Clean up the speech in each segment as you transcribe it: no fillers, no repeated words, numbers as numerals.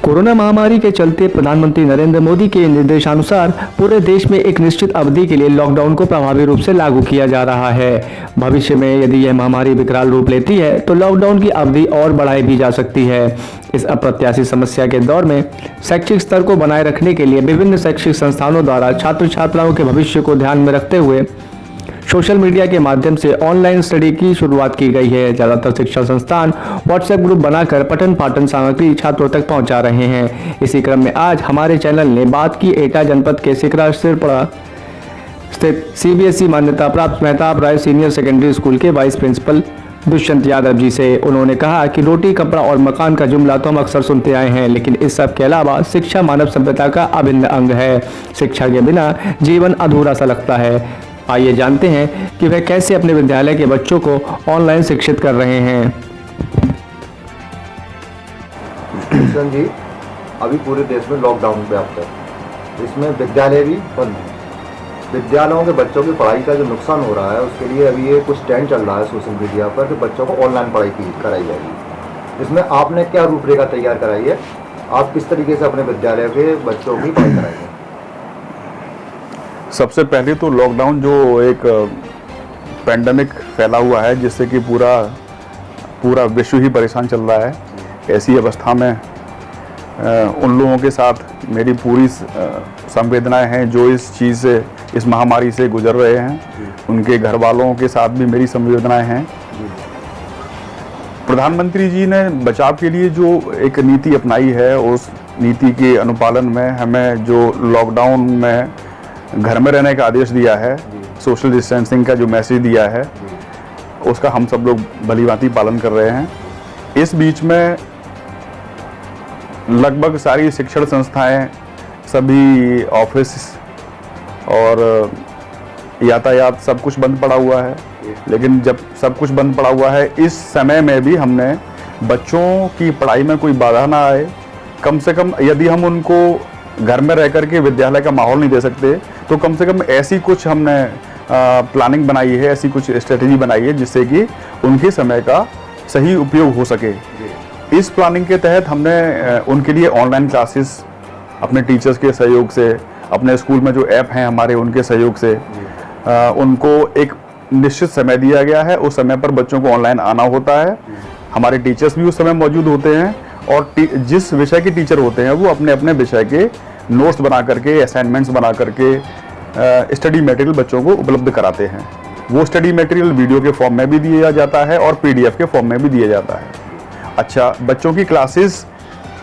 Corona महामारी के चलते प्रधानमंत्री नरेंद्र मोदी के निर्देशानुसार पूरे देश में एक निश्चित अवधि के लिए लॉकडाउन को प्रभावी रूप से लागू किया जा रहा है। भविष्य में यदि यह महामारी विकराल रूप लेती है तो लॉकडाउन की अवधि और बढ़ाई भी जा सकती है। इस अप्रत्याशित समस्या के दौर में शैक्षिक स्तर को बनाए रखने के लिए विभिन्न शैक्षिक संस्थानों द्वारा छात्र छात्राओं के भविष्य को ध्यान में रखते हुए सोशल मीडिया के माध्यम से ऑनलाइन स्टडी की शुरुआत की गई है। ज्यादातर शिक्षण संस्थान व्हाट्सएप ग्रुप बनाकर पठन पाठन सामग्री छात्रों तक पहुंचा रहे हैं। इसी क्रम में आज हमारे चैनल ने बात की एटा जनपद के सिकरा सिरपड़ा स्थित सीबीएसई मान्यता प्राप्त मेहताब राय सीनियर सेकेंडरी स्कूल के वाइस प्रिंसिपल दुष्यंत यादव जी से। उन्होंने कहा कि रोटी कपड़ा और मकान का जुमला तो हम अक्सर सुनते आए हैं, लेकिन इस सब के अलावा शिक्षा मानव सभ्यता का अभिन्न अंग है। शिक्षा के बिना जीवन अधूरा सा लगता है। आइए जानते हैं कि वे कैसे अपने विद्यालय के बच्चों को ऑनलाइन शिक्षित कर रहे हैं। जी, अभी पूरे देश में लॉकडाउन व्याप्त है, इसमें विद्यालय भी बंद है। विद्यालयों के बच्चों की पढ़ाई का जो नुकसान हो रहा है उसके लिए अभी ये कुछ ट्रेंड चल रहा है सोशल मीडिया पर कि बच्चों को ऑनलाइन पढ़ाई कराई जाएगी। इसमें आपने क्या रूपरेखा तैयार कराई है? आप किस तरीके से अपने विद्यालय के बच्चों की पढ़ाई कराएंगे? सबसे पहले तो लॉकडाउन जो एक पैंडेमिक फैला हुआ है जिससे कि पूरा विश्व ही परेशान चल रहा है, ऐसी अवस्था में उन लोगों के साथ मेरी पूरी संवेदनाएं हैं जो इस चीज़ से, इस महामारी से गुजर रहे हैं। उनके घर वालों के साथ भी मेरी संवेदनाएं हैं। प्रधानमंत्री जी ने बचाव के लिए जो एक नीति अपनाई है, उस नीति के अनुपालन में हमें जो लॉकडाउन में घर में रहने का आदेश दिया है, सोशल डिस्टेंसिंग का जो मैसेज दिया है, उसका हम सब लोग भलीभांति पालन कर रहे हैं। इस बीच में लगभग सारी शिक्षण संस्थाएं, सभी ऑफिस और यातायात सब कुछ बंद पड़ा हुआ है। लेकिन जब सब कुछ बंद पड़ा हुआ है, इस समय में भी हमने बच्चों की पढ़ाई में कोई बाधा ना आए, कम से कम यदि हम उनको घर में रह करके विद्यालय का माहौल नहीं दे सकते तो कम से कम ऐसी कुछ हमने प्लानिंग बनाई है, ऐसी कुछ स्ट्रेटेजी बनाई है जिससे कि उनके समय का सही उपयोग हो सके। इस प्लानिंग के तहत हमने उनके लिए ऑनलाइन क्लासेस अपने टीचर्स के सहयोग से, अपने स्कूल में जो ऐप हैं हमारे उनके सहयोग से उनको एक निश्चित समय दिया गया है। उस समय पर बच्चों को ऑनलाइन आना होता है। हमारे टीचर्स भी उस समय मौजूद होते हैं और जिस विषय के टीचर होते हैं वो अपने अपने विषय के नोट्स बना करके, असाइनमेंट्स बना करके स्टडी मटेरियल बच्चों को उपलब्ध कराते हैं। वो स्टडी मटेरियल वीडियो के फॉर्म में भी दिया जाता है और पीडीएफ के फॉर्म में भी दिया जाता है। अच्छा, बच्चों की क्लासेस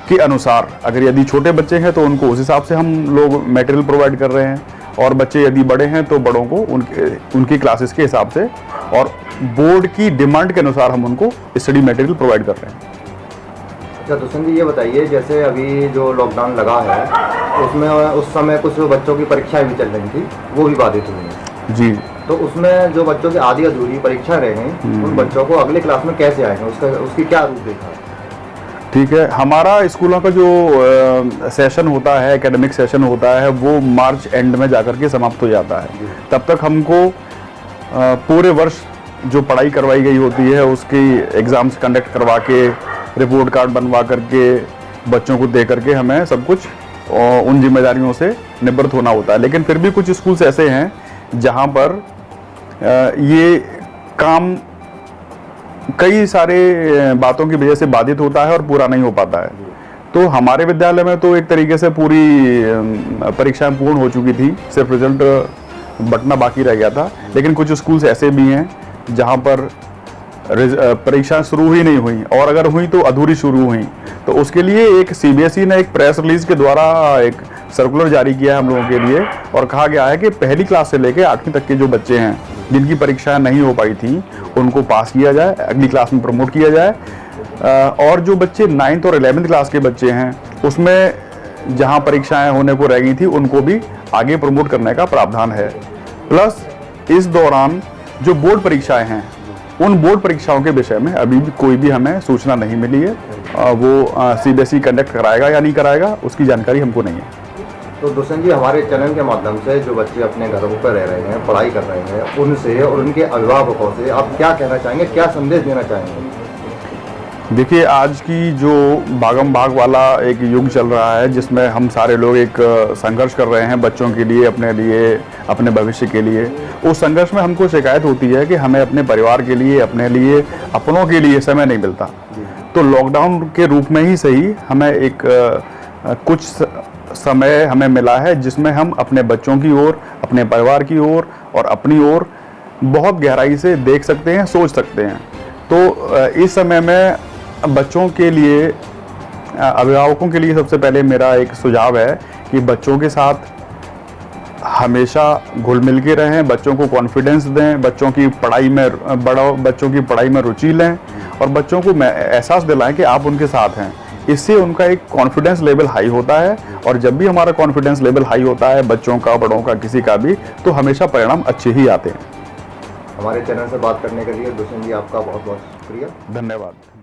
के अनुसार अगर यदि छोटे बच्चे हैं तो उनको उस हिसाब से हम लोग मटेरियल प्रोवाइड कर रहे हैं, और बच्चे यदि बड़े हैं तो बड़ों को उनकी क्लासेस के हिसाब से और बोर्ड की डिमांड के अनुसार हम उनको स्टडी मटेरियल प्रोवाइड कर रहे हैं। अच्छा दुष्यंत जी, ये बताइए, जैसे अभी जो लॉकडाउन लगा है उसमें उस समय कुछ बच्चों की परीक्षाएं भी चल रही थी, वो भी बाधित हुई जी। तो उसमें जो बच्चों की आधी अधूरी परीक्षा रह गई, उन बच्चों को अगले क्लास में कैसे आएंगे, उसकी क्या रूपरेखा है? ठीक है, हमारा स्कूलों का जो सेशन होता है, एकेडमिक सेशन होता है, वो मार्च एंड में जाकर के समाप्त हो जाता है। तब तक हमको पूरे वर्ष जो पढ़ाई करवाई गई होती है उसकी एग्ज़ाम्स कंडक्ट करवा के, रिपोर्ट कार्ड बनवा करके, बच्चों को दे करके हमें सब कुछ उन जिम्मेदारियों से निवृत्त होना होता है। लेकिन फिर भी कुछ स्कूल्स ऐसे हैं जहां पर ये काम कई सारे बातों की वजह से बाधित होता है और पूरा नहीं हो पाता है। तो हमारे विद्यालय में तो एक तरीके से पूरी परीक्षाएं पूर्ण हो चुकी थी, सिर्फ रिजल्ट बटना बाकी रह गया था। लेकिन कुछ स्कूल्स ऐसे भी हैं जहां पर परीक्षा शुरू ही नहीं हुई, और अगर हुई तो अधूरी शुरू हुई। तो उसके लिए एक सीबीएसई ने एक प्रेस रिलीज के द्वारा एक सर्कुलर जारी किया है हम लोगों के लिए, और कहा गया है कि पहली क्लास से लेकर 8वीं तक के जो बच्चे हैं जिनकी परीक्षाएं नहीं हो पाई थी उनको पास किया जाए, अगली क्लास में प्रमोट किया जाए। और जो बच्चे 9th और 11th क्लास के बच्चे हैं उसमें जहां परीक्षाएं होने को रह गई थी उनको भी आगे प्रमोट करने का प्रावधान है। प्लस इस दौरान जो बोर्ड परीक्षाएं हैं, उन बोर्ड परीक्षाओं के विषय में अभी भी कोई भी हमें सूचना नहीं मिली है। वो सीबीएसई कंडक्ट कराएगा या नहीं कराएगा उसकी जानकारी हमको नहीं है। तो दुष्यंत जी, हमारे चैनल के माध्यम से जो बच्चे अपने घरों पर रह रहे हैं, पढ़ाई कर रहे हैं, उनसे और उनके अभिभावकों से आप क्या कहना चाहेंगे, क्या संदेश देना चाहेंगे? देखिए, आज की जो भागम भाग वाला एक युग चल रहा है, जिसमें हम सारे लोग एक संघर्ष कर रहे हैं बच्चों के लिए, अपने भविष्य के लिए। उस संघर्ष में हमको शिकायत होती है कि हमें अपने परिवार के लिए, अपनों के लिए समय नहीं मिलता। तो लॉकडाउन के रूप में ही सही हमें एक कुछ समय हमें मिला है, जिसमें हम अपने बच्चों की ओर, अपने परिवार की ओर और अपनी ओर बहुत गहराई से देख सकते हैं, सोच सकते हैं। तो इस समय में बच्चों के लिए, अभिभावकों के लिए सबसे पहले मेरा एक सुझाव है कि बच्चों के साथ हमेशा घुल मिल के रहें, बच्चों को कॉन्फिडेंस दें, बच्चों की पढ़ाई में रुचि लें और बच्चों को एहसास दिलाएं कि आप उनके साथ हैं। इससे उनका एक कॉन्फिडेंस लेवल हाई होता है और जब भी हमारा कॉन्फिडेंस लेवल हाई होता है, बच्चों का, बड़ों का, किसी का भी, तो हमेशा परिणाम अच्छे ही आते हैं। हमारे चैनल से बात करने के लिए दुष्यंत जी आपका बहुत बहुत शुक्रिया। धन्यवाद।